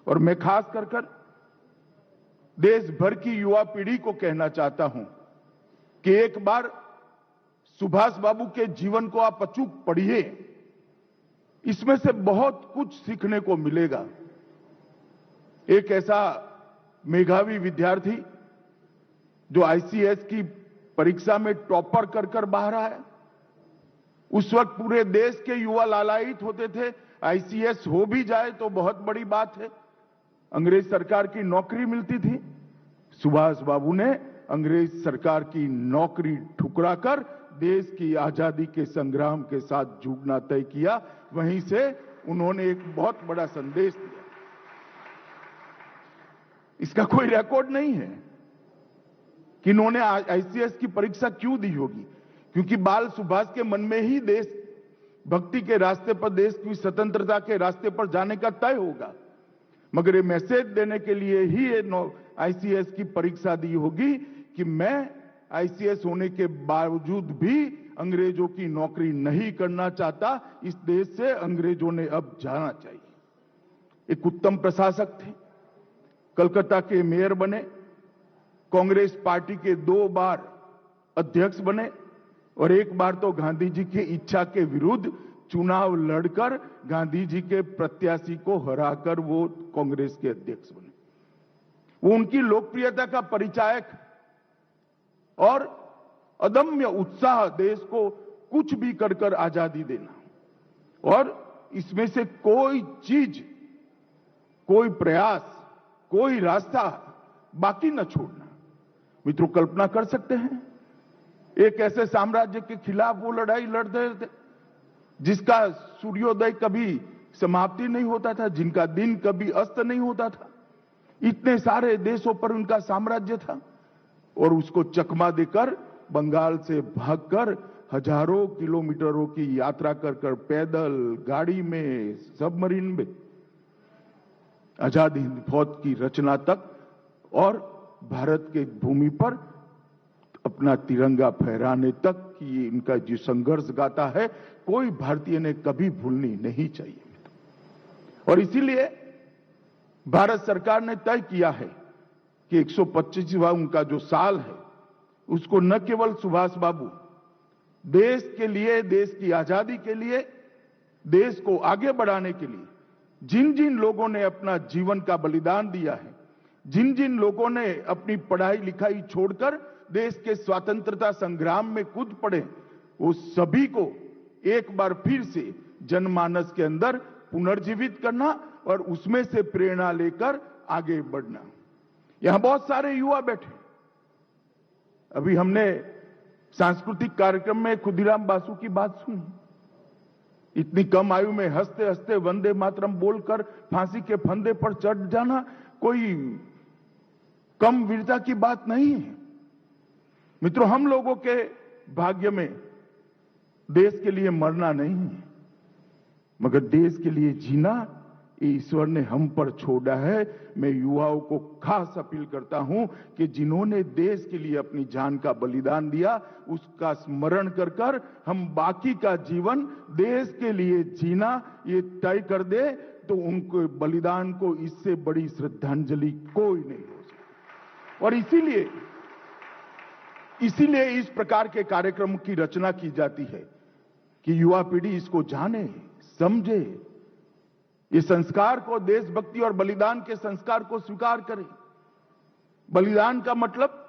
और मैं खास कर देश भर की युवा पीढ़ी को कहना चाहता हूं कि एक बार सुभाष बाबू के जीवन को आप अचूक पढ़िए। इसमें से बहुत कुछ सीखने को मिलेगा। एक ऐसा मेधावी विद्यार्थी जो आईसीएस की परीक्षा में टॉपर कर बाहर आया। उस वक्त पूरे देश के युवा लालायित होते थे, आईसीएस हो भी जाए तो बहुत बड़ी बात है, अंग्रेज सरकार की नौकरी मिलती थी। सुभाष बाबू ने अंग्रेज सरकार की नौकरी ठुकराकर देश की आजादी के संग्राम के साथ जुड़ना तय किया। वहीं से उन्होंने एक बहुत बड़ा संदेश दिया। इसका कोई रिकॉर्ड नहीं है कि इन्होंने आईसीएस की परीक्षा क्यों दी होगी, क्योंकि बाल सुभाष के मन में ही देश भक्ति के रास्ते पर, देश की स्वतंत्रता के रास्ते पर जाने का तय होगा। मगर ये मैसेज देने के लिए ही ये आईसीएस की परीक्षा दी होगी कि मैं आईसीएस होने के बावजूद भी अंग्रेजों की नौकरी नहीं करना चाहता। इस देश से अंग्रेजों ने अब जाना चाहिए। एक उत्तम प्रशासक थे, कलकत्ता के मेयर बने, कांग्रेस पार्टी के 2 बार अध्यक्ष बने और एक बार तो गांधी जी की इच्छा के विरुद्ध चुनाव लड़कर गांधी जी के प्रत्याशी को हराकर वो कांग्रेस के अध्यक्ष बने। वो उनकी लोकप्रियता का परिचायक और अदम्य उत्साह, देश को कुछ भी कर आजादी देना और इसमें से कोई चीज, कोई प्रयास, कोई रास्ता बाकी न छोड़ना। मित्रों, कल्पना कर सकते हैं एक ऐसे साम्राज्य के खिलाफ वो लड़ाई लड़ते थे जिसका सूर्योदय कभी समाप्ति नहीं होता था, जिनका दिन कभी अस्त नहीं होता था। इतने सारे देशों पर उनका साम्राज्य था और उसको चकमा देकर बंगाल से भागकर हजारों किलोमीटरों की यात्रा कर पैदल, गाड़ी में, सबमरीन में आजाद हिंद फौज की रचना तक और भारत के भूमि पर अपना तिरंगा फहराने तक की इनका जो संघर्ष गाथा है, कोई भारतीय ने कभी भूलनी नहीं चाहिए। और इसीलिए भारत सरकार ने तय किया है कि 125वां उनका जो साल है उसको न केवल सुभाष बाबू देश के लिए, देश की आजादी के लिए, देश को आगे बढ़ाने के लिए जिन जिन लोगों ने अपना जीवन का बलिदान दिया है, जिन जिन लोगों ने अपनी पढ़ाई लिखाई छोड़कर देश के स्वतंत्रता संग्राम में कूद पड़े, वो सभी को एक बार फिर से जनमानस के अंदर पुनर्जीवित करना और उसमें से प्रेरणा लेकर आगे बढ़ना। यहां बहुत सारे युवा बैठे। अभी हमने सांस्कृतिक कार्यक्रम में खुदीराम बासु की बात सुनी। इतनी कम आयु में हंसते हंसते वंदे मातरम बोलकर फांसी के फंदे पर चढ़ जाना कोई कम वीरता की बात नहीं है। मित्रों, हम लोगों के भाग्य में देश के लिए मरना नहीं है, मगर देश के लिए जीना ये ईश्वर ने हम पर छोड़ा है। मैं युवाओं को खास अपील करता हूं कि जिन्होंने देश के लिए अपनी जान का बलिदान दिया, उसका स्मरण कर हम बाकी का जीवन देश के लिए जीना ये तय कर दे, तो उनके बलिदान को इससे बड़ी श्रद्धांजलि कोई नहीं हो सकती। और इसीलिए इस प्रकार के कार्यक्रम की रचना की जाती है कि युवा पीढ़ी इसको जाने, समझे, ये संस्कार को, देशभक्ति और बलिदान के संस्कार को स्वीकार करे। बलिदान का मतलब